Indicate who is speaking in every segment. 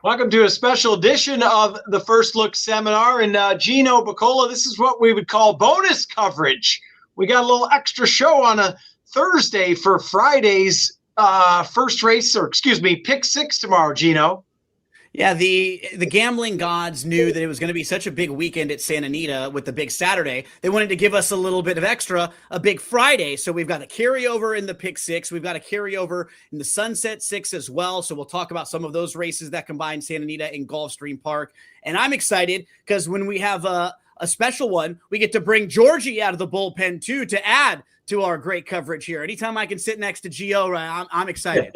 Speaker 1: Welcome to a special edition of the First Look Seminar. And Gino Bacola, this is what we would call bonus coverage. We got a little extra show on a Thursday for Friday's pick six tomorrow, Gino.
Speaker 2: Yeah, the gambling gods knew that it was going to be such a big weekend at Santa Anita with the big Saturday. They wanted to give us a little bit of extra, a big Friday. So we've got a carryover in the pick six. We've got a carryover in the Sunset Six as well. So we'll talk about some of those races that combine Santa Anita and Gulfstream Park. And I'm excited because when we have a special one, we get to bring Georgie out of the bullpen too to add to our great coverage here. Anytime I can sit next to Gio, I'm excited.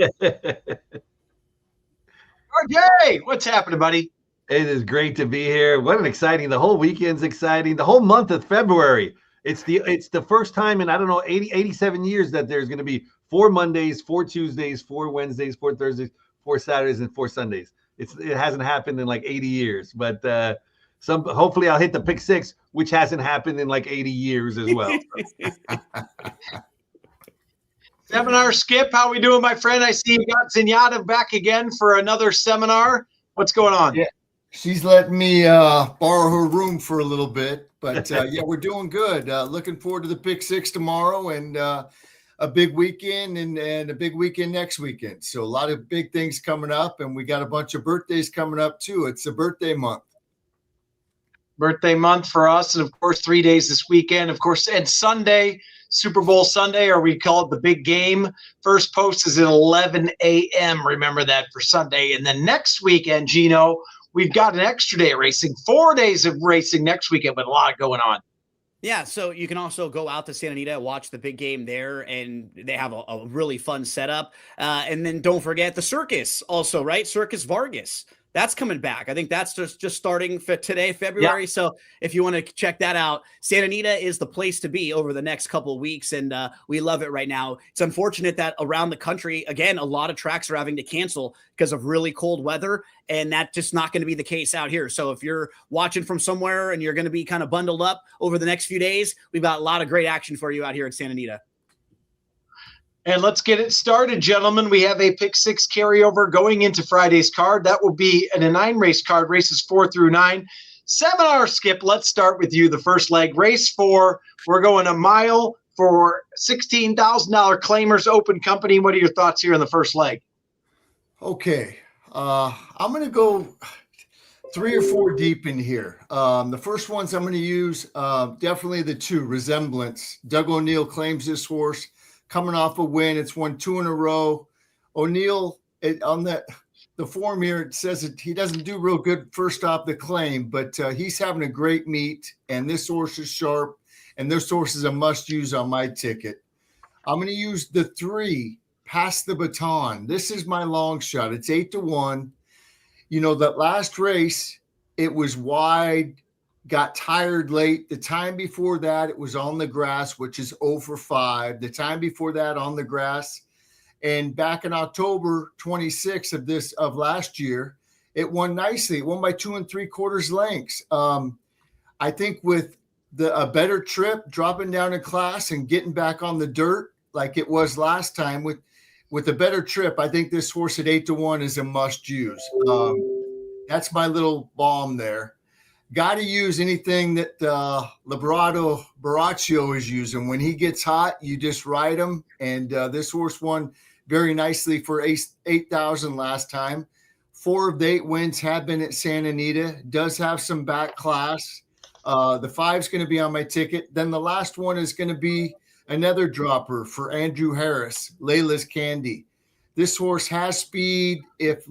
Speaker 1: RJ, what's happening, buddy?
Speaker 3: It is great to be here. What an exciting, the whole weekend's exciting. The whole month of February. It's the first time in, 87 years that there's going to be 4 Mondays, 4 Tuesdays, 4 Wednesdays, 4 Thursdays, 4 Saturdays, and 4 Sundays. It hasn't happened in like 80 years, but hopefully I'll hit the pick six, which hasn't happened in like 80 years as well.
Speaker 1: Seminar Skip, how we doing, my friend? I see you got Zenyatta back again for another seminar. What's going on?
Speaker 4: Yeah, she's letting me borrow her room for a little bit, but yeah, we're doing good. Looking forward to the pick six tomorrow and a big weekend and a big weekend next weekend. So a lot of big things coming up, and we got a bunch of birthdays coming up too. It's a birthday month.
Speaker 1: Birthday month for us, and of course 3 days this weekend, of course, and Sunday, Super Bowl Sunday, or we call it the big game. First post is at 11 a.m. Remember that for Sunday. And then next weekend, Gino, we've got an extra day of racing, 4 days of racing next weekend with a lot going on.
Speaker 2: Yeah, so you can also go out to Santa Anita, watch the big game there, and they have a really fun setup. And then don't forget the circus also, right? Circus Vargas. That's coming back. I think that's just starting for today, February. Yeah. So if you want to check that out, Santa Anita is the place to be over the next couple of weeks, and we love it right now. It's unfortunate that around the country, again, a lot of tracks are having to cancel because of really cold weather, and that's just not going to be the case out here. So if you're watching from somewhere and you're going to be kind of bundled up over the next few days, we've got a lot of great action for you out here at Santa Anita.
Speaker 1: And let's get it started, gentlemen. We have a pick six carryover going into Friday's card. That will be a 9-race card, races 4 through 9. Seminar Skip, let's start with you. The first leg, race 4. We're going a mile for $16,000 Claimers Open Company. What are your thoughts here in the first leg?
Speaker 4: Okay. I'm going to go 3 or 4 deep in here. The first ones I'm going to use, definitely the 2, Resemblance. Doug O'Neill claims this horse. Coming off a win, it's won 2 in a row. O'Neill, on the form here, it says that he doesn't do real good first off the claim, but he's having a great meet, and this horse is sharp, and this horse is a must-use on my ticket. I'm going to use the 3, Pass the Baton. This is my long shot. It's 8-1. You know, that last race, it was wide, got tired late. The time before that, it was on the grass, which is 0 for 5. The time before that, on the grass. And back in October 26th of last year, it won nicely. It won by 2 3/4 lengths. I think with a better trip, dropping down in class and getting back on the dirt like it was last time with a better trip, I think this horse at 8-1 is a must use. That's my little bomb there. Got to use anything that Liberato Baraccio is using. When he gets hot, you just ride him. And this horse won very nicely for 8,000 last time. 4 of the 8 wins have been at Santa Anita. Does have some back class. The 5's going to be on my ticket. Then the last one is going to be another dropper for Andrew Harris, Layla's Candy. This horse has speed. If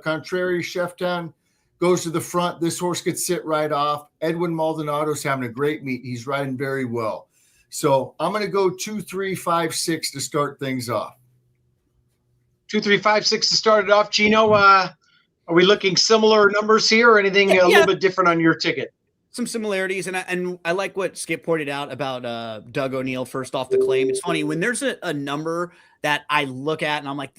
Speaker 4: Contrary Cheftown goes to the front, this horse could sit right off. Edwin Maldonado's having a great meet. He's riding very well. So I'm going to go 2, 3, 5, 6 to start things off.
Speaker 1: 2, 3, 5, 6 to start it off. Gino, are we looking similar numbers here or anything a little bit different on your ticket?
Speaker 2: Some similarities, and I like what Skip pointed out about Doug O'Neill first off the claim. It's funny, when there's a number that I look at and I'm like,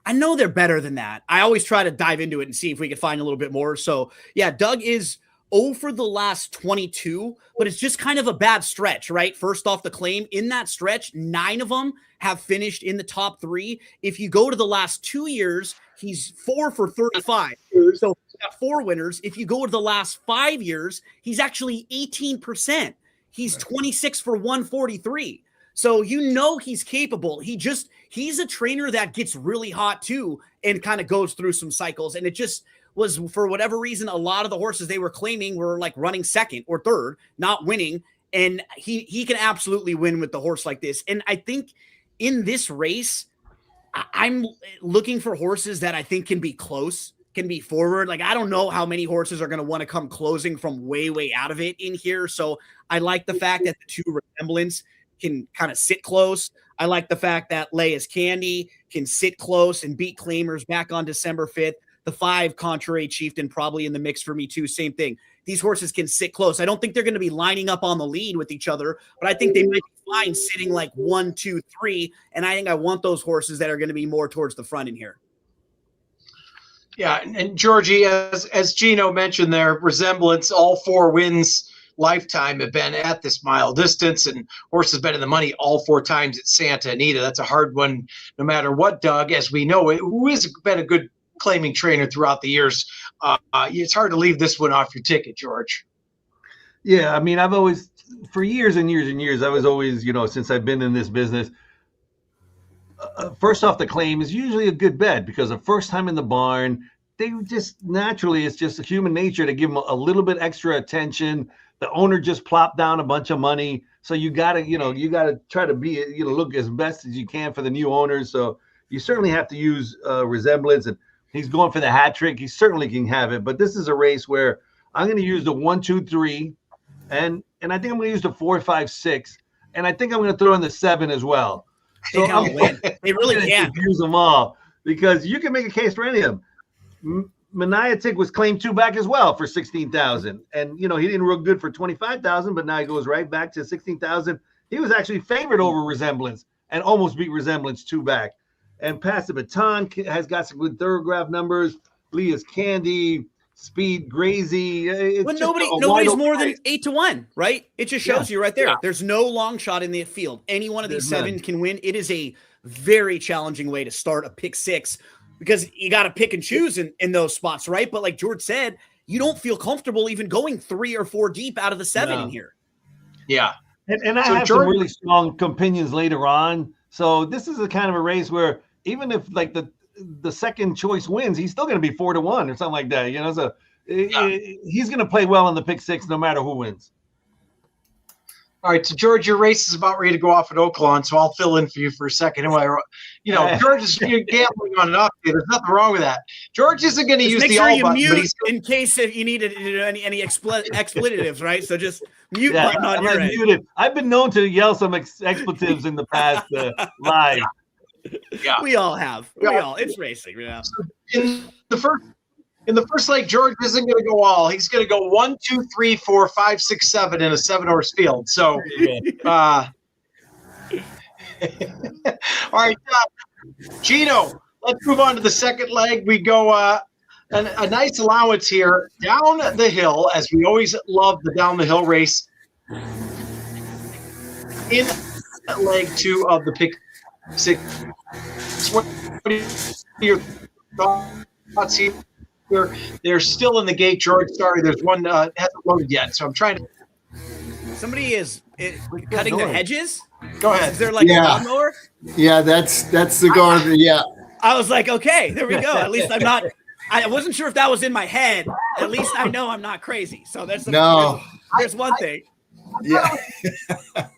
Speaker 2: I know they're better than that, I always try to dive into it and see if we can find a little bit more. So, yeah, Doug is 0 for the last 22, but it's just kind of a bad stretch, right? First off the claim, in that stretch, 9 of them have finished in the top 3. If you go to the last 2 years, he's 4 for 35. So he's got 4 winners. If you go to the last 5 years, he's actually 18%. He's 26 for 143. So he's capable. He's a trainer that gets really hot too and kind of goes through some cycles. And it just was, for whatever reason, a lot of the horses they were claiming were like running second or third, not winning. And he can absolutely win with the horse like this. And I think in this race, I'm looking for horses that I think can be close, can be forward. Like, I don't know how many horses are going to want to come closing from way, way out of it in here. So I like the fact that the 2 Resemblance can kind of sit close. I like the fact that Leia's Candy can sit close and beat Claimers back on December 5th. The 5 Contrary Chieftain probably in the mix for me too. Same thing. These horses can sit close. I don't think they're going to be lining up on the lead with each other, but I think they might be fine sitting like 1, 2, 3. And I think I want those horses that are going to be more towards the front in here.
Speaker 1: Yeah, and Georgie, as Gino mentioned there, Resemblance, all 4 wins lifetime have been at this mile distance, and horse has been in the money all 4 times at Santa Anita. That's a hard one no matter what, Doug, as we know, who has been a good claiming trainer throughout the years. It's hard to leave this one off your ticket, George.
Speaker 3: Yeah, I mean, I've always, for years and years and years, I was always, since I've been in this business, first off the claim is usually a good bet, because the first time in the barn, they just naturally, it's just human nature to give them a little bit extra attention. The owner just plopped down a bunch of money. So you gotta try to be, look as best as you can for the new owners. So you certainly have to use Resemblance, and he's going for the hat trick. He certainly can have it, but this is a race where I'm going to use the 1, 2, 3, and I think I'm going to use the 4, 5, 6, and I think I'm going to throw in the 7 as well. So
Speaker 2: they really can
Speaker 3: use them all, because you can make a case for any of them. Maniatic was claimed 2 back as well for 16,000, and he didn't real good for 25,000, but now he goes right back to 16,000. He was actually favored over Resemblance and almost beat Resemblance 2 back. And Pass the Baton has got some good thoroughgraph numbers. Leia's Candy, Speed, Grazy.
Speaker 2: But nobody's more than 8 to 1, right? It just shows you right there. Yeah. There's no long shot in the field. Any one of these 7 can win. It is a very challenging way to start a pick 6, because you got to pick and choose in those spots, right? But like George said, you don't feel comfortable even going 3 or 4 deep out of the 7 in here.
Speaker 1: Yeah.
Speaker 3: And I have some really strong opinions later on. So this is a kind of a race where even if like the second choice wins, he's still going to be 4 to 1 or something like that. So he's going to play well in the pick 6 no matter who wins.
Speaker 1: All right, so George, your race is about ready to go off at Oaklawn, so I'll fill in for you for a second. George is gambling on an off day. There's nothing wrong with that. George isn't going to use the all button,
Speaker 2: mute, but he's in case if you needed any expletives, right? So just mute button on your end. Muted.
Speaker 3: I've been known to yell some expletives in the past live.
Speaker 2: Yeah, we all have. It's racing. Yeah.
Speaker 1: So in the first leg, George isn't going to go all. He's going to go 1, 2, 3, 4, 5, 6, 7 in a 7-horse field. So, all right, Gino, let's move on to the second leg. We go a nice allowance here down the hill, as we always love the down the hill race. In leg 2 of the pick 6, what are your thoughts here? They're still in the gate, George. Sorry, there's one hasn't loaded yet, so I'm trying to.
Speaker 2: Somebody is cutting their hedges.
Speaker 1: Go ahead.
Speaker 2: Is there like a lawnmower?
Speaker 4: Yeah, that's the garden. Yeah.
Speaker 2: I was like, okay, there we go. At least I'm not. I wasn't sure if that was in my head. At least I know I'm not crazy. So there's one thing.
Speaker 4: Yeah.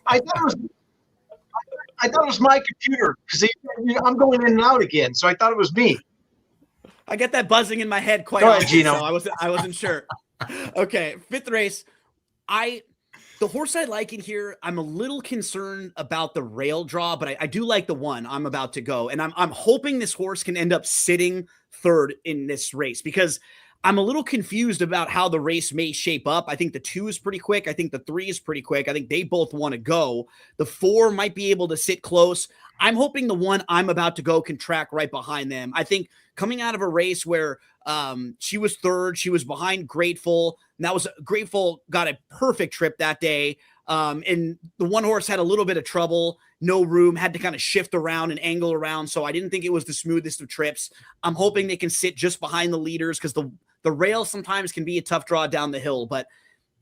Speaker 1: I thought it was my computer, because I'm going in and out again, so I thought it was me.
Speaker 2: I get that buzzing in my head quite
Speaker 1: often, Gino.
Speaker 2: So I wasn't sure. Okay, 5th race. The horse I like in here, I'm a little concerned about the rail draw, but I do like the one I'm about to go. And I'm hoping this horse can end up sitting 3rd in this race, because I'm a little confused about how the race may shape up. I think the 2 is pretty quick. I think the 3 is pretty quick. I think they both want to go. The 4 might be able to sit close. I'm hoping the one I'm about to go can track right behind them. I think coming out of a race where She was third. She was behind Grateful. And that was Grateful got a perfect trip that day. And the one horse had a little bit of trouble, no room, had to kind of shift around and angle around. So I didn't think it was the smoothest of trips. I'm hoping they can sit just behind the leaders because the rail sometimes can be a tough draw down the hill, but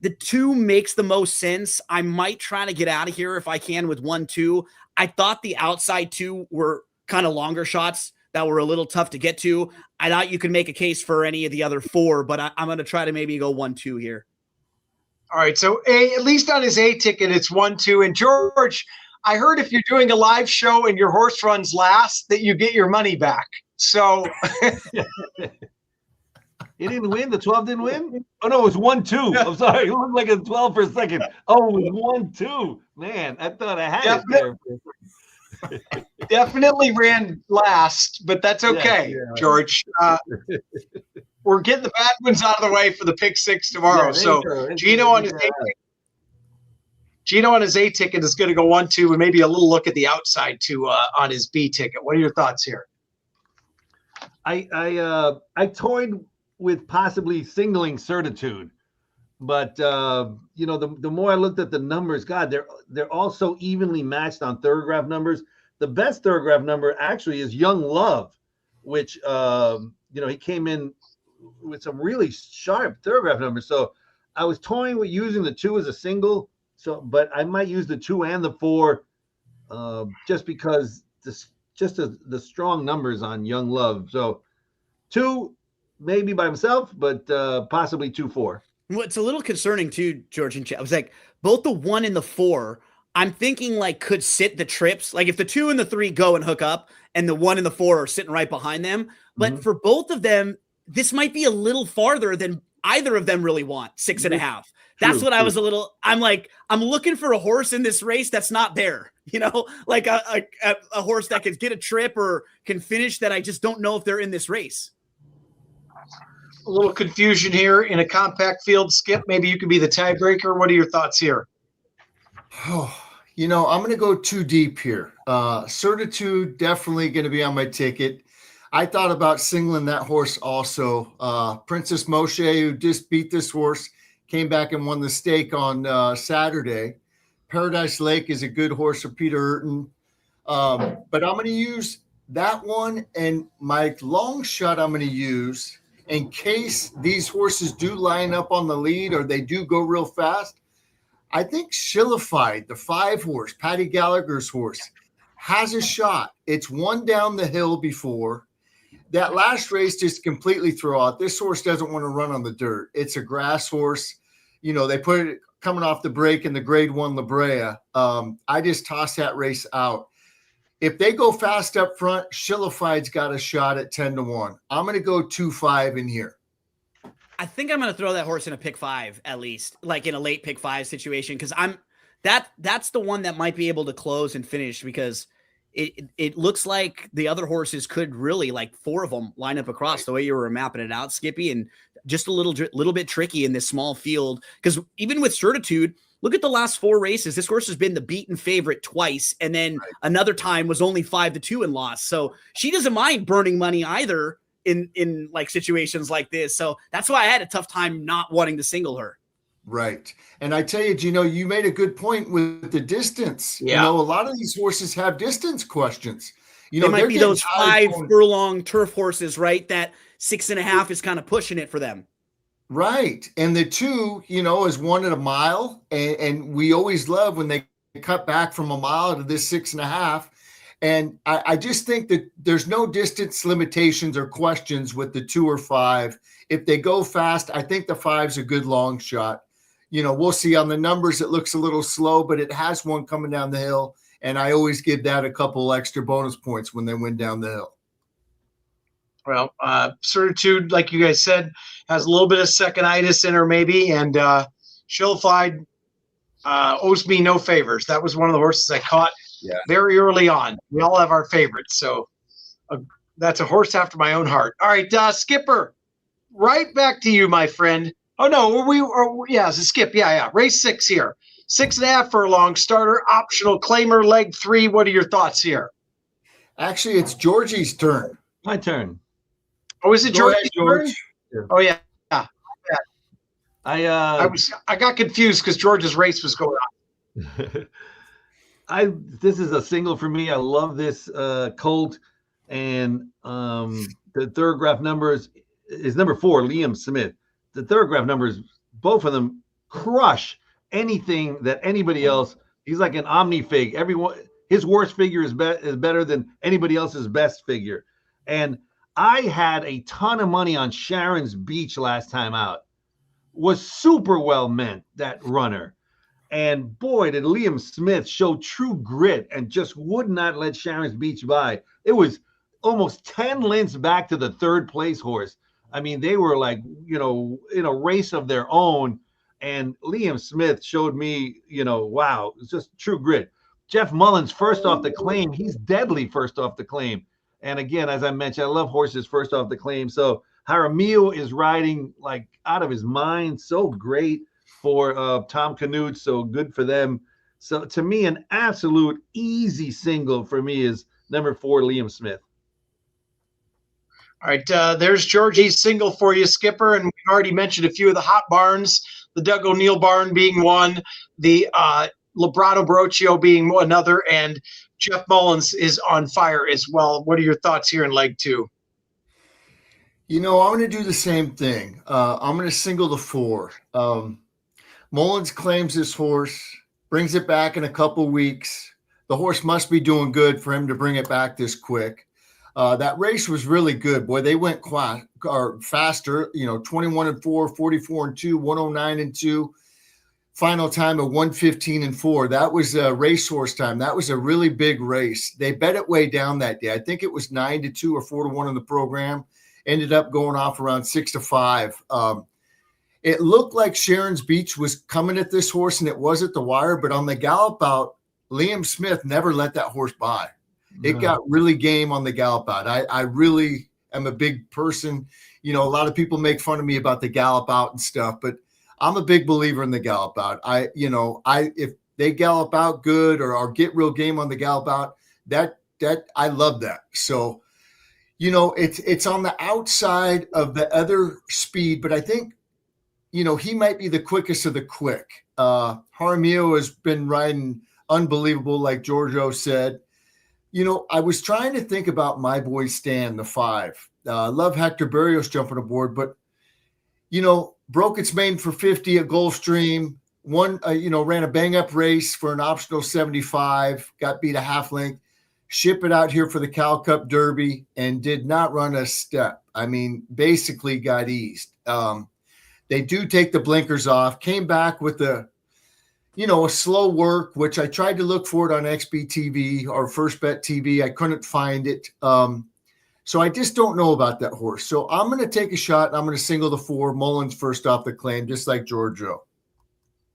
Speaker 2: the 2 makes the most sense. I might try to get out of here if I can with 1, 2. I thought the outside 2 were kind of longer shots that were a little tough to get to. I thought you could make a case for any of the other 4, but I'm going to try to maybe go 1, 2 here.
Speaker 1: All right. So at least on his A ticket, it's 1, 2. And George, I heard if you're doing a live show and your horse runs last, that you get your money back. So
Speaker 3: He didn't win. The 12 didn't win. Oh no, it was 1-2. I'm sorry. It looked like a 12 for a second. Oh, it was 1-2. Man, I thought I had it there.
Speaker 1: Definitely ran last, but that's okay, George. We're getting the bad ones out of the way for the pick 6 tomorrow.
Speaker 3: Yeah,
Speaker 1: so Gino on his A ticket is going to go 1, 2, and maybe a little look at the outside too on his B ticket. What are your thoughts here?
Speaker 3: I toyed with possibly singling Certitude, but you know, the more I looked at the numbers, God, they're all so evenly matched on thoroughgraph numbers. The best thoroughgraph number actually is Young Love, which you know, he came in with some really sharp thoroughgraph numbers. So I was toying with using the 2 as a single. So, but I might use the 2 and the 4 just because the strong numbers on Young Love. So 2 maybe by himself, but possibly 2, 4.
Speaker 2: What's a little concerning too, George and Chad, I was like, both the 1 and the 4, I'm thinking like could sit the trips. Like if the 2 and the 3 go and hook up and the 1 and the 4 are sitting right behind them. But for both of them, this might be a little farther than either of them really want, 6.5. That's what I was I'm like, I'm looking for a horse in this race that's not there, you know, like a horse that can get a trip or can finish that I just don't know if they're in this race.
Speaker 1: A little confusion here in a compact field. Skip, maybe you could be the tiebreaker. What are your thoughts here?
Speaker 4: Oh, you know, I'm going to go too deep here. Certitude definitely going to be on my ticket. I thought about singling that horse also. Princess Moshe, who just beat this horse, came back and won the stake on Saturday. Paradise Lake is a good horse for Peter Urton. But I'm going to use that one, and my long shot I'm going to use in case these horses do line up on the lead or they do go real fast. I think Shillified, the 5 horse, Patty Gallagher's horse, has a shot. It's won down the hill before. That last race just completely threw out. This horse doesn't want to run on the dirt. It's a grass horse. You know, they put it coming off the break in the grade 1 La Brea. I just tossed that race out. If they go fast up front, Shillified's got a shot at 10-1. I'm going to go 2-5 in here.
Speaker 2: I think I'm going to throw that horse in a pick 5, at least, like in a late pick 5 situation. Cause that's the one that might be able to close and finish, because it looks like the other horses could really, like 4 of them, line up across the way you were mapping it out, Skippy, and just a little bit tricky in this small field. Cause even with Certitude, look at the last 4 races. This horse has been the beaten favorite twice, and then another time was only 5-2 and lost. So she doesn't mind burning money either in like situations like this. So that's why I had a tough time not wanting to single her.
Speaker 4: Right. And I tell you, Gino, you made a good point with the distance.
Speaker 1: Yeah.
Speaker 4: You know, a lot of these horses have distance questions. You
Speaker 2: They
Speaker 4: know,
Speaker 2: might be those 5
Speaker 4: going,
Speaker 2: furlong turf horses, right? That 6.5 is kind of pushing it for them.
Speaker 4: right. And the 2, you know, is 1 at a mile. And we always love when they cut back from a mile to this 6.5. And I just think that there's no distance limitations or questions with the 2 or 5. If they go fast, I think the 5's a good long shot. You know, we'll see on the numbers. It looks a little slow, but it has one coming down the hill. And I always give that a couple extra bonus points when they win down the hill.
Speaker 1: Well, Certitude, like you guys said, has a little bit of second-itis in her maybe, and Shillified owes me no favors. That was one of the horses I caught very early on. We all have our favorites, so that's a horse after my own heart. All right, Skipper, right back to you, my friend. Oh, no, it's a Skip. Yeah. Race 6 here. 6.5 furlong starter, optional claimer, leg 3. What are your thoughts here?
Speaker 4: Actually, it's Georgie's turn.
Speaker 3: My turn.
Speaker 1: Oh, is it
Speaker 4: Go ahead,
Speaker 1: George?
Speaker 4: George.
Speaker 1: Oh yeah.
Speaker 3: I
Speaker 1: I got confused because George's race was going
Speaker 3: this is a single for me. I love this Colt, and the Thorograph numbers is number 4, Liam Smith. The Thorograph numbers, both of them crush anything that anybody else. He's like an omnifig. Everyone, his worst figure is better than anybody else's best figure. And I had a ton of money on Sharon's Beach last time out. Was super well meant, that runner. And boy, did Liam Smith show true grit and just would not let Sharon's Beach by. It was almost 10 lengths back to the third place horse. I mean, they were like, in a race of their own. And Liam Smith showed me, wow, it's just true grit. Jeff Mullins, first off the claim. He's deadly first off the claim. And again, as I mentioned, I love horses first off the claim. So Jaramillo is riding like out of his mind. So great for Tom Canute. So good for them. So to me, an absolute easy single for me is number 4, Liam Smith.
Speaker 1: All right, there's Georgie's single for you, Skipper. And we already mentioned a few of the hot barns, the Doug O'Neill barn being one, the Librato Broccio being another, and Jeff Mullins is on fire as well. What are your thoughts here in leg 2?
Speaker 4: I'm going to do the same thing. I'm going to single the 4. Mullins claims this horse, brings it back in a couple weeks. The horse must be doing good for him to bring it back this quick. That race was really good. Boy, they went faster, 21-4, 44-2, 109-2. Final time of 1:15-4. That was a racehorse time. That was a really big race. They bet it way down that day. I think it was 9-2 or 4-1 in the program. Ended up going off around 6-5. It looked like Sharon's Beach was coming at this horse, and it was at the wire. But on the gallop out, Liam Smith never let that horse by. It got really game on the gallop out. I really am a big person. A lot of people make fun of me about the gallop out and stuff, but I'm a big believer in the gallop out. If they gallop out good or get real game on the gallop out, that I love that. So, it's on the outside of the other speed, but I think, he might be the quickest of the quick. Jaramillo has been riding unbelievable, like Giorgio said. I was trying to think about my boy Stan, the 5. I love Hector Berrios jumping aboard, but, broke its main for 50 at Gulfstream. Ran a bang-up race for an optional 75, got beat a half length, ship it out here for the Cal Cup Derby, and did not run a step. I mean, basically got eased. They do take the blinkers off, came back with a slow work, which I tried to look for it on XBTV or First Bet TV. I couldn't find it. So I just don't know about that horse. So I'm going to take a shot. And I'm going to single the 4, Mullins first off the claim, just like Giorgio.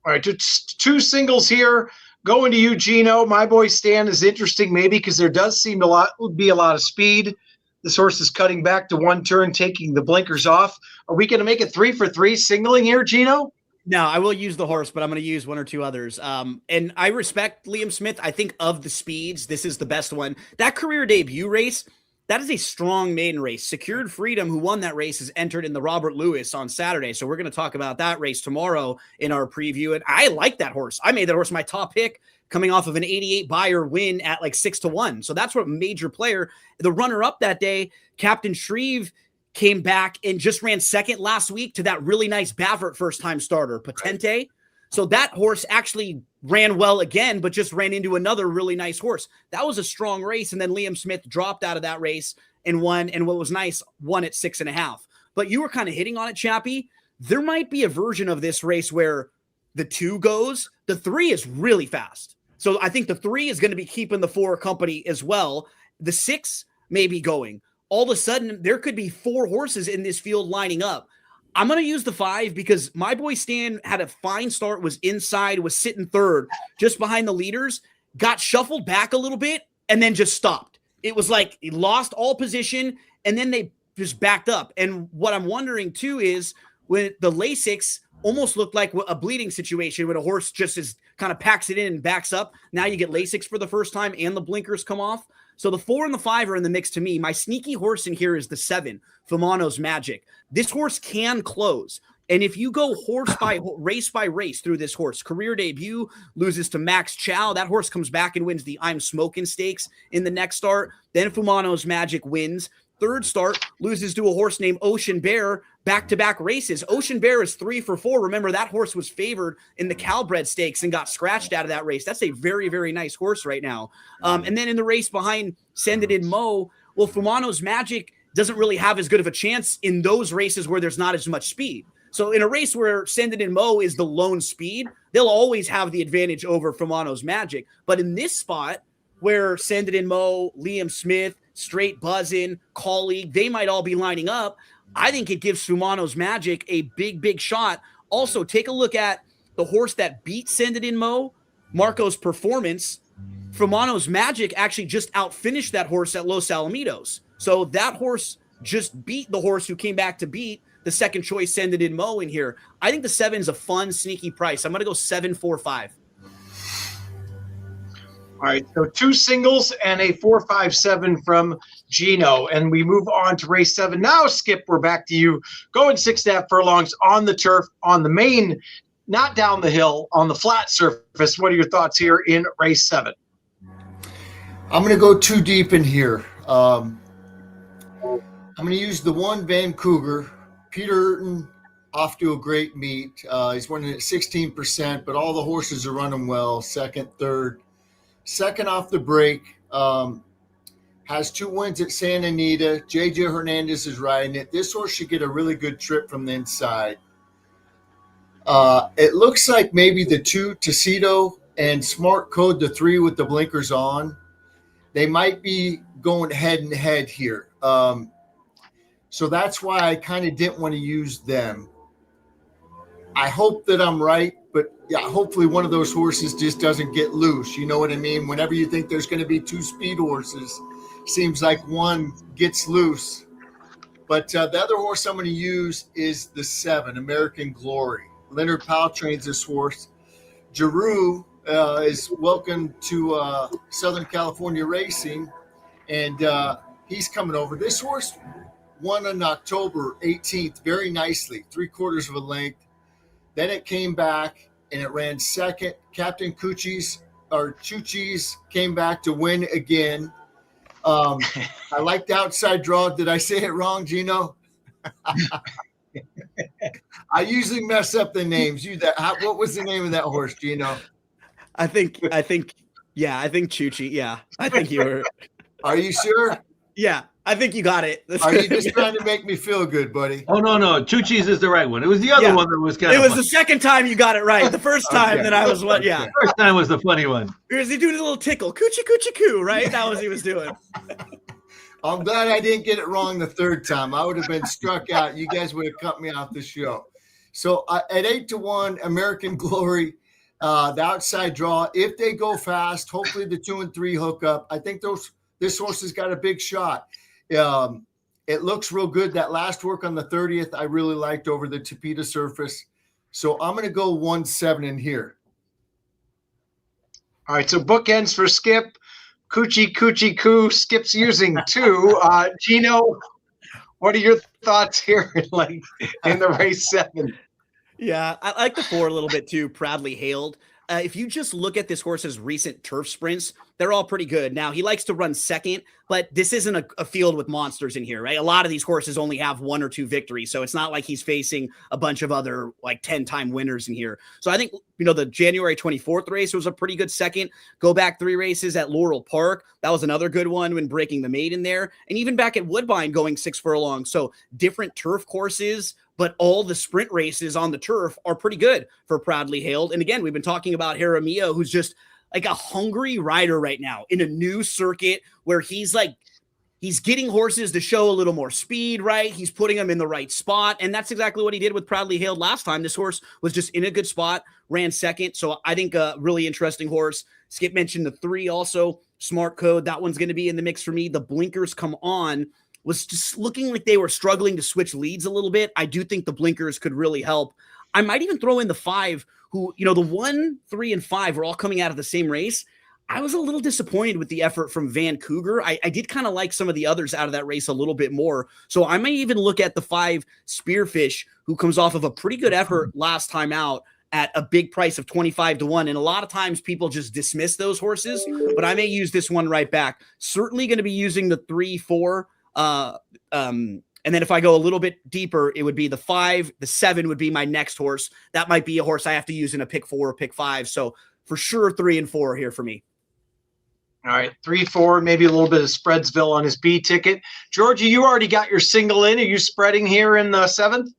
Speaker 1: All right, two singles here. Going to you, Gino. My boy Stan is interesting maybe because there does seem to be a lot of speed. This horse is cutting back to one turn, taking the blinkers off. Are we going to make it 3 for 3 singling here, Gino?
Speaker 2: No, I will use the horse, but I'm going to use one or two others. And I respect Liam Smith. I think of the speeds, this is the best one. That career debut race, that is a strong maiden race. Secured Freedom, who won that race, is entered in the Robert Lewis on Saturday. So we're going to talk about that race tomorrow in our preview. And I like that horse. I made that horse my top pick coming off of an 88 buyer win at like 6-1. So that's what major player. The runner-up that day, Captain Shreve, came back and just ran second last week to that really nice Baffert first-time starter, Patente. Right. So that horse actually ran well again, but just ran into another really nice horse. That was a strong race, and then Liam Smith dropped out of that race and won, and what was nice, won at 6.5. But you were kind of hitting on it, Chappie. There might be a version of this race where the 2 goes, the 3 is really fast. So I think the 3 is going to be keeping the 4 company as well. The 6 may be going. All of a sudden, there could be 4 horses in this field lining up. I'm going to use the 5 because my boy Stan had a fine start, was inside, was sitting third, just behind the leaders, got shuffled back a little bit, and then just stopped. It was like he lost all position, and then they just backed up. And what I'm wondering, too, is when the Lasix almost looked like a bleeding situation when a horse just kind of packs it in and backs up. Now you get Lasix for the first time and the blinkers come off. So the 4 and the 5 are in the mix to me. My sneaky horse in here is the 7, Fumano's Magic. This horse can close. And if you go race by race through this horse, career debut, loses to Max Chow, that horse comes back and wins the I'm Smoking Stakes in the next start. Then Fumano's Magic wins. Third start, loses to a horse named Ocean Bear, back-to-back races. Ocean Bear is 3 for 4. Remember, that horse was favored in the Calbred Stakes and got scratched out of that race. That's a very, very nice horse right now. And then in the race behind Send It In Mo, well, Fumano's Magic doesn't really have as good of a chance in those races where there's not as much speed. So in a race where Send It In Mo is the lone speed, they'll always have the advantage over Fumano's Magic. But in this spot where Send It In Mo, Liam Smith, Straight Buzzin', Colleague, they might all be lining up, I think it gives Fumano's Magic a big, big shot. Also, take a look at the horse that beat Send It In Mo, Marco's Performance. Fumano's Magic actually just outfinished that horse at Los Alamitos. So that horse just beat the horse who came back to beat the second choice Send It In Mo in here. I think the 7 is a fun, sneaky price. I'm going to go 7-4-5.
Speaker 1: All right, so 2 singles and a 4-5-7 from Gino. And we move on to race 7. Now, Skip, we're back to you. Going 6.5 furlongs on the turf, on the main, not down the hill, on the flat surface. What are your thoughts here in race 7?
Speaker 4: I'm going to go too deep in here. I'm going to use the 1 Van Cougar. Peter Urton off to a great meet. He's running at 16%, but all the horses are running well. Second, third. Second off the break. Has 2 wins at Santa Anita. JJ Hernandez is riding it. This horse should get a really good trip from the inside. It looks like maybe the 2 Tuxedo and Smart Code, the 3 with the blinkers on. They might be going head and head here. So that's why I kind of didn't want to use them. I hope that I'm right, but yeah, hopefully one of those horses just doesn't get loose. You know what I mean? Whenever you think there's going to be 2 speed horses, seems like one gets loose. But the other horse I'm going to use is the 7, American Glory. Leonard Powell trains this horse. Giroux is welcome to Southern California Racing, and he's coming over. This horse won on October 18th very nicely, 3/4 of a length. Then it came back and it ran second. Captain Chuchi's came back to win again. I like the outside draw. Did I say it wrong, Gino? I usually mess up the names. What was the name of that horse, Gino?
Speaker 2: I think Chuchi. Yeah, I think you were.
Speaker 4: Are you sure?
Speaker 2: Yeah, I think you got it.
Speaker 4: Are you just trying to make me feel good, buddy?
Speaker 3: Oh, no. Chuchi's is the right one. It was the other one that was kind of
Speaker 2: It was funny. The second time you got it right. The first time that I was what? Yeah.
Speaker 3: The first time was the funny one.
Speaker 2: Because he doing a little tickle. Coochie coochie coo, right? That was what he was doing.
Speaker 4: I'm glad I didn't get it wrong the third time. I would have been struck out. You guys would have cut me off the show. So at 8-1, American Glory, the outside draw. If they go fast, hopefully the 2 and 3 hook up. I think this horse has got a big shot. It looks real good. That last work on the 30th, I really liked over the Tapeta surface. So I'm going to go 1-7 in here.
Speaker 1: All right, so bookends for Skip. Coochie coo. Skip's using 2. Gino, what are your thoughts here in the race 7?
Speaker 2: Yeah, I like the 4 a little bit too. Proudly Hailed. If you just look at this horse's recent turf sprints, they're all pretty good. Now, he likes to run second, but this isn't a field with monsters in here, right? A lot of these horses only have 1 or 2 victories, so it's not like he's facing a bunch of other 10-time winners in here. So I think, the January 24th race was a pretty good second. Go back 3 races at Laurel Park. That was another good one when breaking the maiden there. And even back at Woodbine going 6 furlongs. So different turf courses, but all the sprint races on the turf are pretty good for Proudly Hailed. And again, we've been talking about Jaramillo, who's just like a hungry rider right now in a new circuit where he's getting horses to show a little more speed, right? He's putting them in the right spot. And that's exactly what he did with Proudly Hailed last time. This horse was just in a good spot, ran second. So I think a really interesting horse. Skip mentioned the 3 also, Smart Code. That one's going to be in the mix for me. The blinkers come on. Was just looking like they were struggling to switch leads a little bit. I do think the blinkers could really help. I might even throw in the 5 who, the 1, 3, and 5 are all coming out of the same race. I was a little disappointed with the effort from Van Cougar. I did kind of like some of the others out of that race a little bit more. So I may even look at the 5 Spearfish, who comes off of a pretty good effort last time out at a big price of 25-1. And a lot of times people just dismiss those horses, but I may use this one right back. Certainly going to be using the 3-4. And then if I go a little bit deeper, it would be the 5, the 7 would be my next horse. That might be a horse I have to use in a pick 4 or pick 5. So for sure, 3 and 4 here for me.
Speaker 1: All right, 3-4, maybe a little bit of Spreadsville on his B ticket. Georgie, you already got your single in. Are you spreading here in the 7th?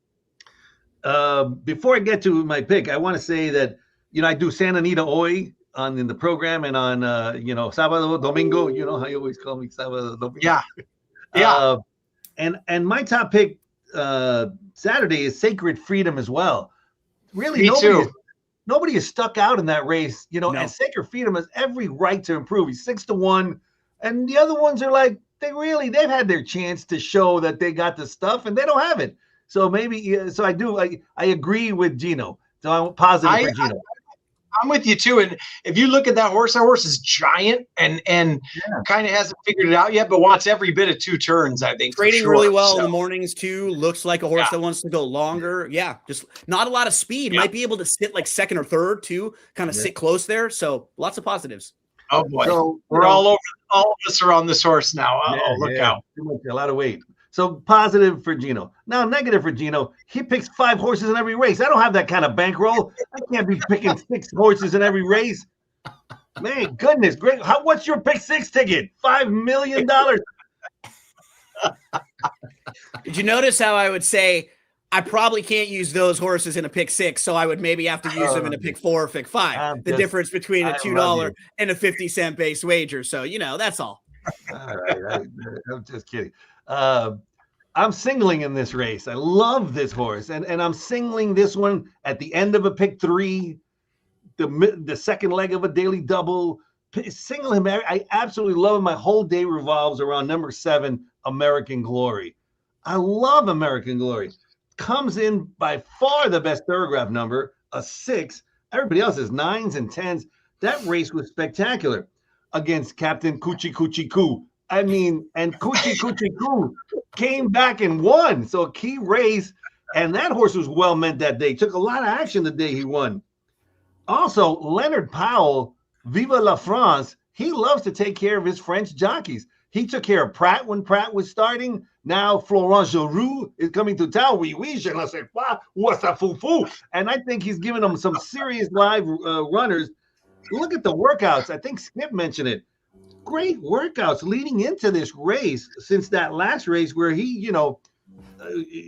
Speaker 3: Before I get to my pick, I want to say that, I do Santa Anita Hoy in the program and on, Sábado, Domingo, how you always call me Sábado, Domingo.
Speaker 1: Yeah. Yeah.
Speaker 3: And my top pick Saturday is Sacred Freedom as well. Really,
Speaker 1: Me too.
Speaker 3: Nobody is stuck out in that race,
Speaker 2: No.
Speaker 3: and Sacred Freedom has every right to improve. He's 6-1, and the other ones are like, they've had their chance to show that they got the stuff, and they don't have it. So maybe, I agree with Gino. So I'm positive for Gino.
Speaker 1: I'm with you too. And if you look at that horse is giant and kind of hasn't figured it out yet, but wants every bit of 2 turns, I think.
Speaker 2: Trading
Speaker 1: sure.
Speaker 2: really well in the mornings too. Looks like a horse that wants to go longer. Yeah, just not a lot of speed.
Speaker 1: Yeah.
Speaker 2: Might be able to sit like 2nd or 3rd too, kind of sit close there. So lots of positives.
Speaker 1: Oh boy.
Speaker 3: So,
Speaker 1: We're all over. All of us are on this horse now. Look out.
Speaker 3: Too much, a lot of weight. So positive for Gino. Now negative for Gino. He picks 5 horses in every race. I don't have that kind of bankroll. I can't be picking 6 horses in every race. Man, goodness, great. What's your pick 6 ticket? $5 million.
Speaker 2: Did you notice how I would say I probably can't use those horses in a pick 6, so I would maybe have to use them in a pick 4 or pick 5. The difference between a $2 and a 50-cent base wager. So that's all.
Speaker 3: All right, I'm just kidding. I'm singling in this race. I love this horse, and I'm singling this one at the end of a pick 3, the second leg of a daily double. Single him. I absolutely love him. My whole day revolves around number 7, American Glory. I love American Glory. Comes in by far the best thoroughgraph number, a 6. Everybody else is 9s and 10s. That race was spectacular against Captain Coochie Coochie Coo. And Coochie Coochie Coo came back and won. So a key race, and that horse was well meant that day. Took a lot of action the day he won. Also, Leonard Powell, Viva la France, he loves to take care of his French jockeys. He took care of Pratt when Pratt was starting. Now Florent Geroux is coming to town. Oui, je ne sais pas, what's a fou-fou? And I think he's giving them some serious live runners. Look at the workouts. I think Skip mentioned it. Great workouts leading into this race since that last race where he,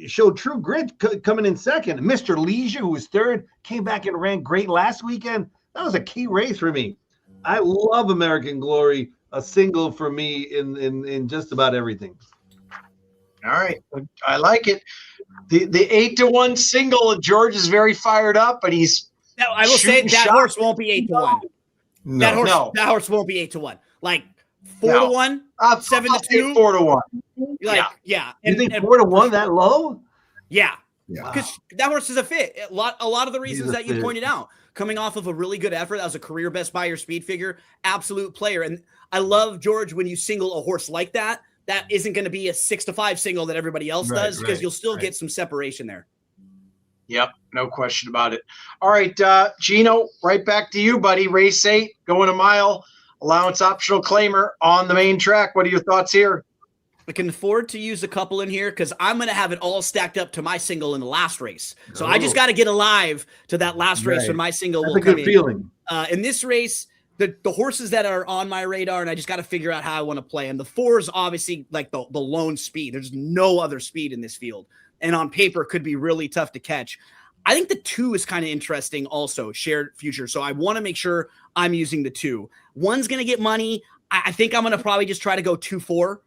Speaker 3: showed true grit coming in second. Mr. Leisure, who was 3rd, came back and ran great last weekend. That was a key race for me. I love American Glory, a single for me in just about everything.
Speaker 1: All right. I like it. The 8-1 single, George is very fired up, but he's
Speaker 2: I will say that horse won't be 8-1.
Speaker 4: No.
Speaker 2: That horse won't be 8-1. Like 4-1, 7-2,
Speaker 1: 4-1.
Speaker 2: Like yeah.
Speaker 3: You think 4-1 that low?
Speaker 2: Yeah.
Speaker 4: Yeah.
Speaker 2: Because that horse is a fit. A lot of the reasons that you pointed out, coming off of a really good effort. That was a career best by your speed figure, absolute player. And I love, George, when you single a horse like that, that isn't going to be a 6-5 single that everybody else does, because you'll still get some separation there.
Speaker 1: Yep, no question about it. All right, Gino, right back to you, buddy. Race 8, going a mile, allowance optional claimer on the main track. What are your thoughts here?
Speaker 2: I can afford to use a couple in here because I'm going to have it all stacked up to my single in the last race. So I just got to get alive to that last race when my single will come in.
Speaker 3: That's a good feeling.
Speaker 2: In this race, the horses that are on my radar, and I just got to figure out how I want to play. And the 4 is obviously like the lone speed. There's no other speed in this field. And on paper could be really tough to catch. I think the 2 is kind of interesting also, Shared Future. So I want to make sure I'm using the 2. 1's going to get money. I think I'm going to probably just try to go 2-4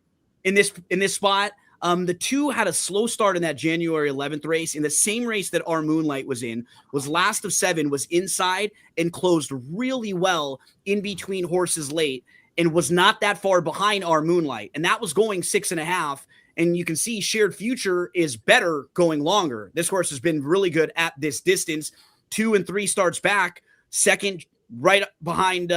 Speaker 2: in this spot. The 2 had a slow start in that January 11th race. In the same race that Our Moonlight was in, was last of 7, was inside and closed really well in between horses late, and was not that far behind Our Moonlight. And that was going 6.5. And you can see Shared Future is better going longer. This horse has been really good at this distance. 2 and 3 starts back, second right behind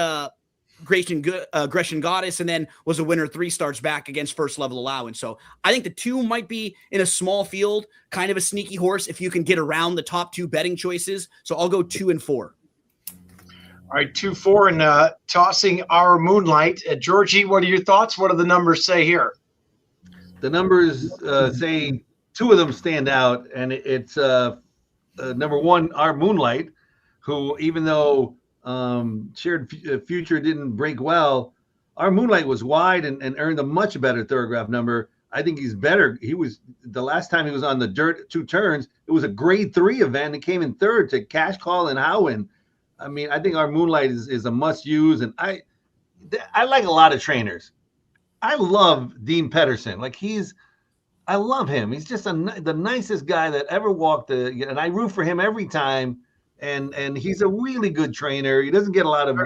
Speaker 2: Grecian Goddess, and then was a winner 3 starts back against First Level Allowance. So I think the 2 might be in a small field, kind of a sneaky horse if you can get around the top 2 betting choices. So I'll go 2 and 4.
Speaker 1: All right, 2, 4, and tossing our Moonlight. Georgie, what are your thoughts? What do the numbers say here?
Speaker 3: The numbers say 2 of them stand out, and it's number 1, our Moonlight, who, even though Shared Future didn't break well, our Moonlight was wide and earned a much better thoroughgraph number. I think he's better. He was, the last time he was on the dirt 2 turns, it was a grade 3 event and came in 3rd to Cash Call and Howen. I mean, I think our Moonlight is a must use, and I like a lot of trainers. I love Dean Pedersen. Like, I love him. He's just the nicest guy that ever walked and I root for him every time. And he's a really good trainer. He doesn't get a lot of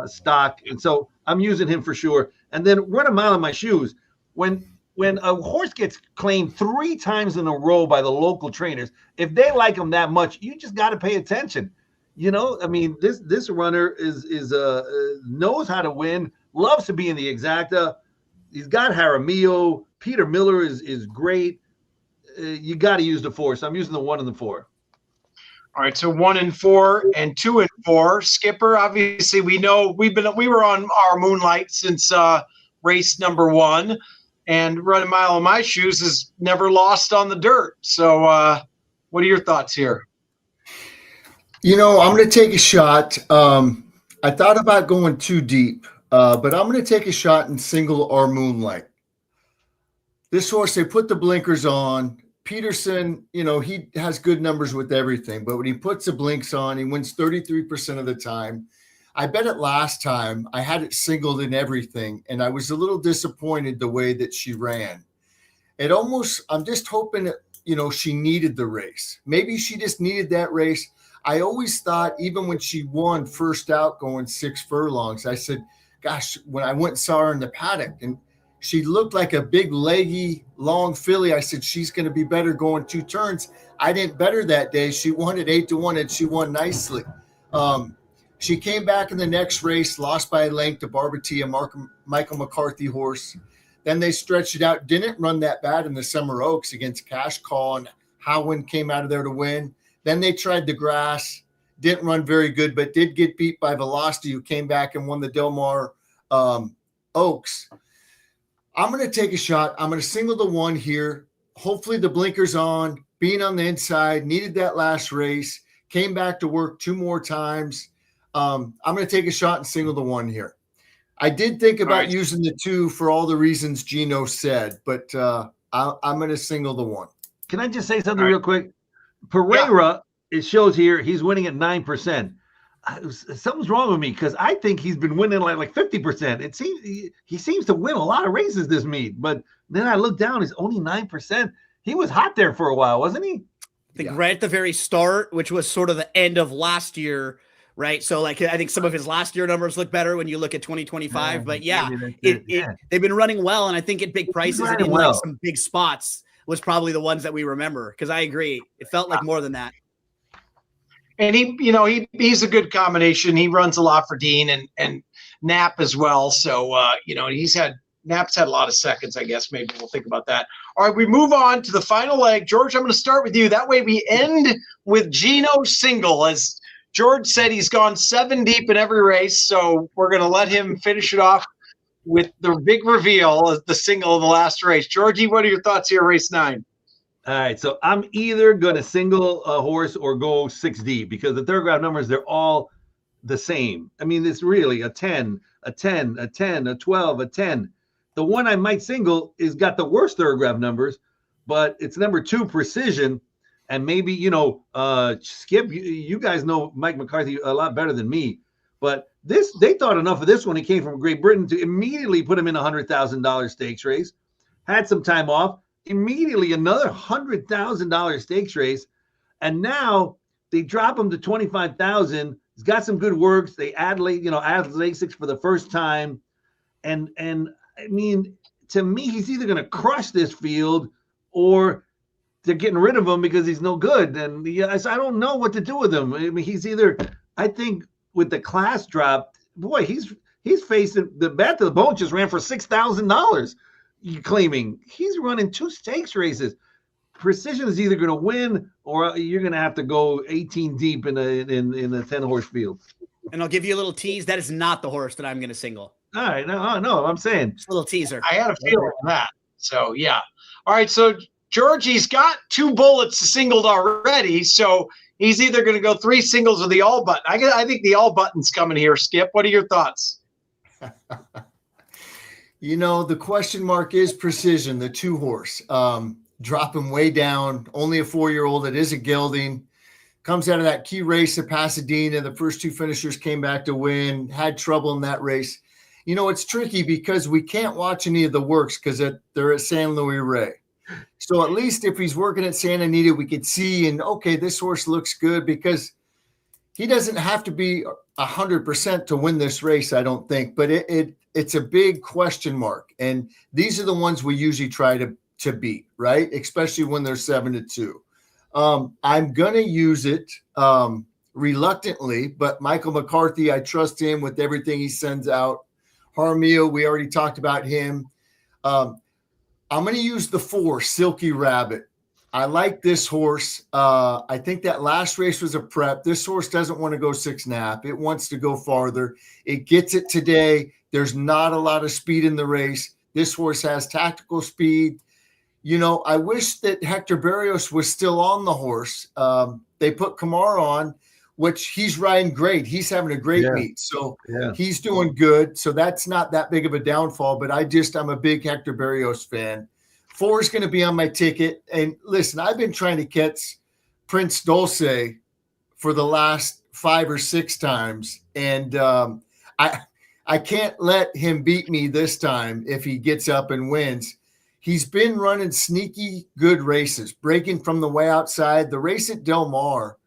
Speaker 3: stock, and so I'm using him for sure. And then Run a Mile in My Shoes. When a horse gets claimed 3 times in a row by the local trainers, if they like him that much, you just got to pay attention. You know, I mean, this runner is knows how to win, loves to be in the exacta. He's got Jaramillo. Peter Miller is great. You got to use the 4. So I'm using the 1 and the 4.
Speaker 1: All right, so 1 and 4 and 2 and 4. Skipper, obviously we know we were on our Moonlight since race number 1, and Run a Mile in My Shoes is never lost on the dirt. So what are your thoughts here?
Speaker 4: You know, I'm going to take a shot. I thought about going too deep, but I'm going to take a shot and single our Moonlight. This horse, they put the blinkers on. Peterson, you know, he has good numbers with everything, but when he puts the blinks on, he wins 33% of the time. I bet it last time. I had it singled in everything, and I was a little disappointed the way that she ran. I'm just hoping that, you know, she needed the race. Maybe she just needed that race. I always thought, even when she won first out going 6 furlongs, I said, gosh, when I went and saw her in the paddock, and she looked like a big, leggy, long filly, I said, she's going to be better going 2 turns. I didn't bet her that day. She won at 8-1, and she won nicely. She came back in the next race, lost by a length to Barbatia, Michael McCarthy horse. Then they stretched it out, didn't run that bad in the Summer Oaks against Cash Call, and Howen came out of there to win. Then they tried the grass, didn't run very good, but did get beat by Velocity, who came back and won the Del Mar Oaks. I'm going to take a shot. I'm going to single the 1 here. Hopefully the blinker's on, being on the inside, needed that last race, came back to work 2 more times. I'm going to take a shot and single the 1 here. I did think about using the 2 for all the reasons Gino said, but I'm going to single the 1.
Speaker 3: Can I just say something real quick? Pereira, it shows here, he's winning at 9%. Something's wrong with me, because I think he's been winning like 50%. It seems he seems to win a lot of races this meet, but then I look down, he's only 9%. He was hot there for a while, wasn't he?
Speaker 2: I think right at the very start, which was sort of the end of last year, right? So, like, I think some of his last year numbers look better when you look at 2025. But they've been running well, and I think at big prices and in like some big spots was probably the ones that we remember. Because I agree, it felt like more than that.
Speaker 1: And he's a good combination. He runs a lot for Dean and Knapp as well. So Knapp's had a lot of seconds, I guess. Maybe we'll think about that. All right, we move on to the final leg. George, I'm going to start with you. That way we end with Gino's single. As George said, he's gone 7 deep in every race. So we're going to let him finish it off with the big reveal as the single of the last race. Georgie, what are your thoughts here, race 9?
Speaker 3: All right, so I'm either going to single a horse or go 6 deep, because the thoroughgraph numbers, they're all the same. I mean, it's really a 10, a 10, a 10, a 12, a 10. The one I might single is got the worst thoroughgraph numbers, but it's number 2, Precision. And maybe, Skip, you guys know Mike McCarthy a lot better than me, but they thought enough of this one. He came from Great Britain to immediately put him in a $100,000 stakes race, had some time off, immediately another $100,000 stakes race, and now they drop him to $25,000. He's got some good works. They add Lasix for the first time, and I mean, to me, he's either going to crush this field or they're getting rid of him because he's no good. And I don't know what to do with him. I mean, he's either, I think, with the class drop, boy, he's He's facing the Bad to the Bone just ran for $6,000. You claiming he's running 2 stakes races. Precision is either going to win or you're going to have to go 18 deep in a 10-horse field.
Speaker 2: And I'll give you a little tease. That is not the horse that I'm going to single.
Speaker 3: All right, no, I'm saying
Speaker 2: Just a little teaser.
Speaker 1: I had a feeling on that. So yeah. All right. So Georgie's got 2 bullets singled already. So he's either going to go 3 singles or the all button. I think the all button's coming here. Skip, what are your thoughts?
Speaker 4: The question mark is Precision, the 2-horse. Dropping way down, only a 4-year-old. It is a gelding. Comes out of that key race at Pasadena. The first 2 finishers came back to win, had trouble in that race. It's tricky because we can't watch any of the works because they're at San Luis Rey. So at least if he's working at Santa Anita, we could see and, okay, this horse looks good because he doesn't have to be 100% to win this race, I don't think. But it's a big question mark. And these are the ones we usually try to beat, right? Especially when they're 7-2. I'm going to use it reluctantly, but Michael McCarthy, I trust him with everything he sends out. Harmio, we already talked about him. I'm going to use the 4, Silky Rabbit. I like this horse. I think that last race was a prep. This horse doesn't want to go 6.5. It wants to go farther. It gets it today. There's not a lot of speed in the race. This horse has tactical speed. I wish that Hector Berrios was still on the horse. They put Kamara on, which he's riding great. He's having a great meet. So he's doing good. So that's not that big of a downfall, but I'm a big Hector Berrios fan. 4 is going to be on my ticket. And listen, I've been trying to catch Prince Dulce for the last 5 or 6 times. And I can't let him beat me this time if he gets up and wins. He's been running sneaky good races, breaking from the way outside. The race at Del Mar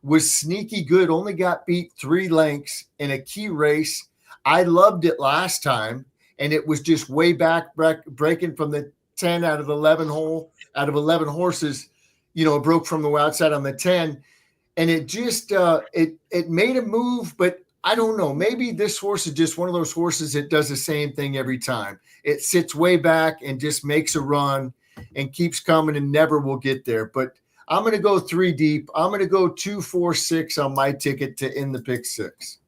Speaker 4: was sneaky good, only got beat 3 lengths in a key race. I loved it last time, and it was just way back breaking from the 10 out of 11 horses, it broke from the way outside on the 10. And it just it made a move, but I don't know. Maybe this horse is just one of those horses that does the same thing every time. It sits way back and just makes a run and keeps coming and never will get there. But I'm going to go 3 deep. I'm going to go 2, 4, 6 on my ticket to end the pick 6.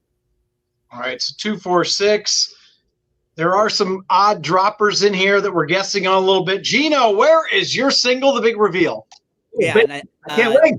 Speaker 1: All right, so 2, 4, 6. There are some odd droppers in here that we're guessing on a little bit. Gino, where is your single, the big reveal?
Speaker 2: Yeah,
Speaker 3: I can't wait.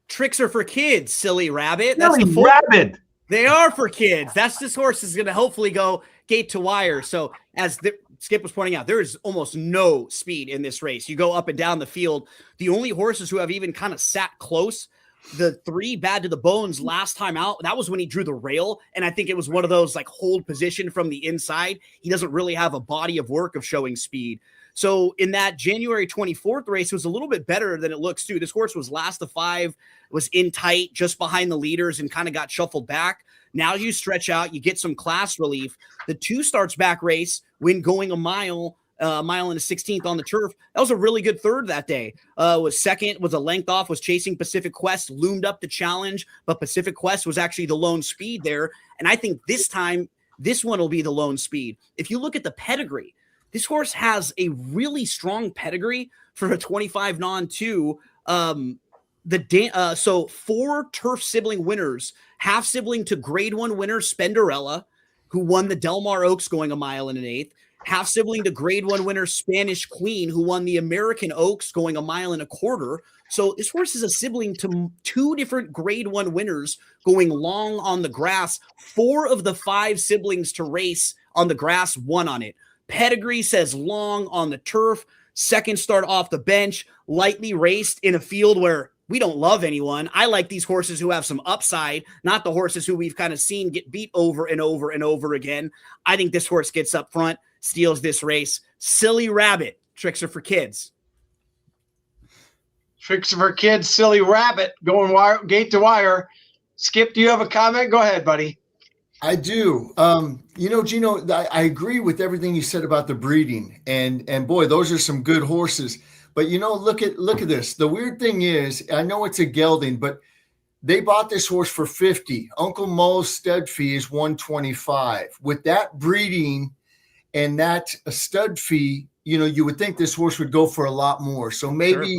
Speaker 2: Tricks are for kids, silly rabbit.
Speaker 3: That's
Speaker 2: That's
Speaker 3: the
Speaker 2: the
Speaker 3: rabbit.
Speaker 2: They are for kids. This horse is going to hopefully go gate to wire. So as Skip was pointing out, there is almost no speed in this race. You go up and down the field. The only horses who have even kind of sat close, the 3 Bad to the Bones last time out, that was when he drew the rail. And I think it was one of those like hold position from the inside. He doesn't really have a body of work of showing speed. So in that January 24th race, it was a little bit better than it looks too. This horse was last of 5, was in tight, just behind the leaders and kind of got shuffled back. Now you stretch out, you get some class relief. The 2 starts back race when going a mile and a 16th on the turf. That was a really good third that day. Was second, was a length off, was chasing Pacific Quest, loomed up the challenge, but Pacific Quest was actually the lone speed there. And I think this time, this one will be the lone speed. If you look at the pedigree, this horse has a really strong pedigree for a 25 non-2. So 4 turf sibling winners, half sibling to grade 1 winner Spenderella, who won the Del Mar Oaks going a mile and an 1/8, half sibling to grade 1 winner Spanish Queen, who won the American Oaks going a mile and a 1/4. So this horse is a sibling to 2 different grade 1 winners going long on the grass. 4 of the 5 siblings to race on the grass won on it. Pedigree says long on the turf. Second start off the bench, lightly raced in a field where we don't love anyone. I like these horses who have some upside, not the horses who we've kind of seen get beat over and over and over again. I think this horse gets up front, steals this race. Silly Rabbit. Tricks are for kids.
Speaker 1: Tricks are for kids. Silly Rabbit going gate to wire. Skip, do you have a comment? Go ahead, buddy.
Speaker 4: I do. Gino, I agree with everything you said about the breeding, and boy, those are some good horses. But look at this. The weird thing is, I know it's a gelding, but They bought this horse for 50. Uncle Mo's stud fee is 125. With that breeding and that stud fee, you would think this horse would go for a lot more. So maybe,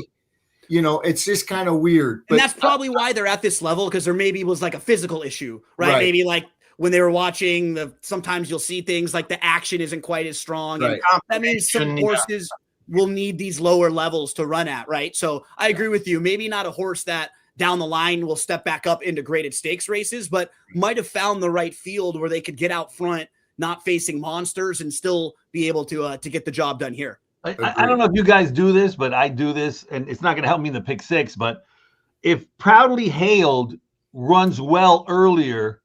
Speaker 4: it's just kind of weird.
Speaker 2: And that's probably why they're at this level, because there maybe was like a physical issue, right? Maybe like when they were watching sometimes you'll see things like the action isn't quite as strong. And that means some horses will need these lower levels to run at, right? So I agree with you. Maybe not a horse that down the line will step back up into graded stakes races, but might have found the right field where they could get out front, not facing monsters, and still be able to get the job done here.
Speaker 3: I don't know if you guys do this, but I do this, and it's not going to help me in the pick six. But if Proudly Hailed runs well earlier,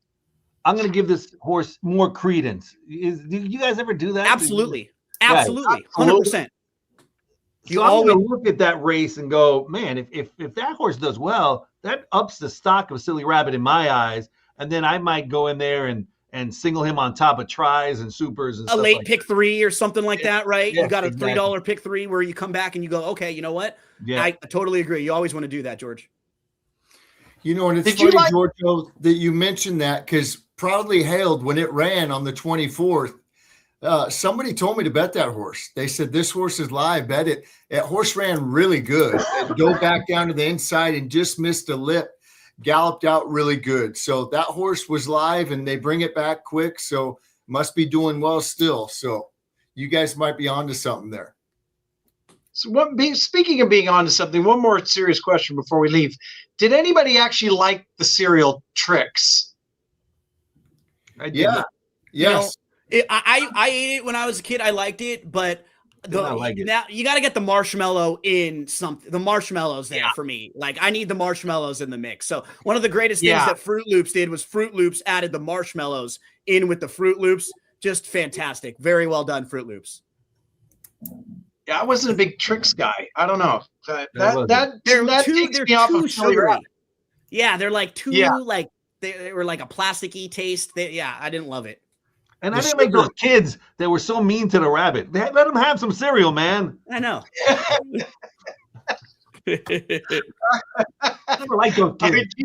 Speaker 3: I'm going to give this horse more credence. Do you guys ever do that?
Speaker 2: Absolutely. 100%.
Speaker 3: So I'm going to look at that race and go, man, if that horse does well, that ups the stock of Silly Rabbit in my eyes. And then I might go in there and single him on top of tries and supers and
Speaker 2: a
Speaker 3: stuff
Speaker 2: late
Speaker 3: like
Speaker 2: pick
Speaker 3: that.
Speaker 2: 3 or something like that, right?
Speaker 3: Yes,
Speaker 2: you got a
Speaker 3: exactly.
Speaker 2: $3 pick 3 where you come back and you go, okay, you know what?
Speaker 3: Yeah.
Speaker 2: I totally agree. You always want to do that, George.
Speaker 4: And it's funny, George, that you mentioned that, because Proudly Hailed, when it ran on the 24th, somebody told me to bet that horse. They said, this horse is live, bet it. That horse ran really good. It dove back down to the inside and just missed a lip. Galloped out really good. So that horse was live, and they bring it back quick. So must be doing well still. So you guys might be onto something there.
Speaker 1: So speaking of being onto something, one more serious question before we leave. Did anybody actually like the cereal tricks?
Speaker 4: Yeah. Yes.
Speaker 2: I ate it when I was a kid. I liked it, but now you got to get the marshmallow in something. The marshmallows there for me. Like, I need the marshmallows in the mix. So one of the greatest things that Fruit Loops did was Fruit Loops added the marshmallows in with the Fruit Loops. Just fantastic. Very well done, Fruit Loops.
Speaker 1: Yeah, I wasn't a big tricks guy. I don't know. That takes me off of
Speaker 2: sugary. Yeah, they're like like they were like a plasticky taste. I didn't love it.
Speaker 3: And I didn't like those kids that were so mean to the rabbit. Let them have some cereal, man.
Speaker 2: I know.
Speaker 3: I never like those kids.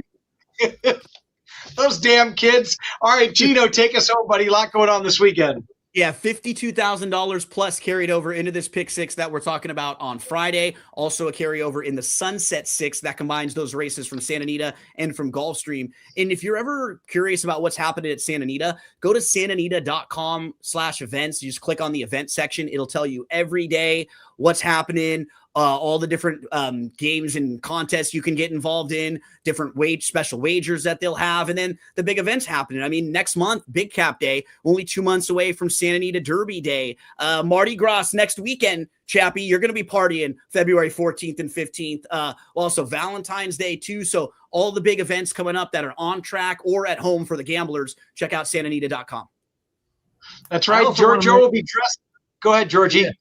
Speaker 1: Those damn kids. All right, Gino, take us home, buddy. A lot going on this weekend.
Speaker 2: Yeah, $52,000 plus carried over into this pick six that we're talking about on Friday. Also a carryover in the Sunset Six that combines those races from Santa Anita and from Gulfstream. And if you're ever curious about what's happening at Santa Anita, go to santanita.com/events. You just click on the event section. It'll tell you every day what's happening, all the different games and contests you can get involved in, different special wagers that they'll have, and then the big events happening. I mean, next month, Big Cap Day, only 2 months away from Santa Anita Derby Day. Mardi Gras next weekend, Chappie, you're going to be partying February 14th and 15th. Also Valentine's Day too. So all the big events coming up that are on track or at home for the gamblers, check out santanita.com.
Speaker 1: That's right. Giorgio will be dressed. Go ahead, Georgie.
Speaker 3: Yeah.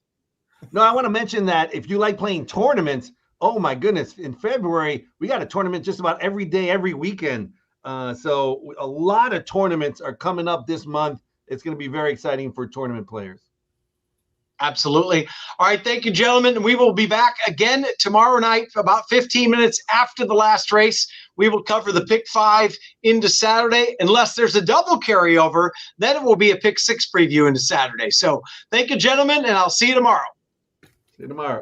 Speaker 3: No, I want to mention that if you like playing tournaments, oh my goodness, in February, we got a tournament just about every day, every weekend. So a lot of tournaments are coming up this month. It's going to be very exciting for tournament players.
Speaker 1: Absolutely. All right. Thank you, gentlemen. We will be back again tomorrow night, about 15 minutes after the last race. We will cover the pick 5 into Saturday. Unless there's a double carryover, then it will be a pick 6 preview into Saturday. So thank you, gentlemen, and I'll see you tomorrow.
Speaker 3: See you tomorrow.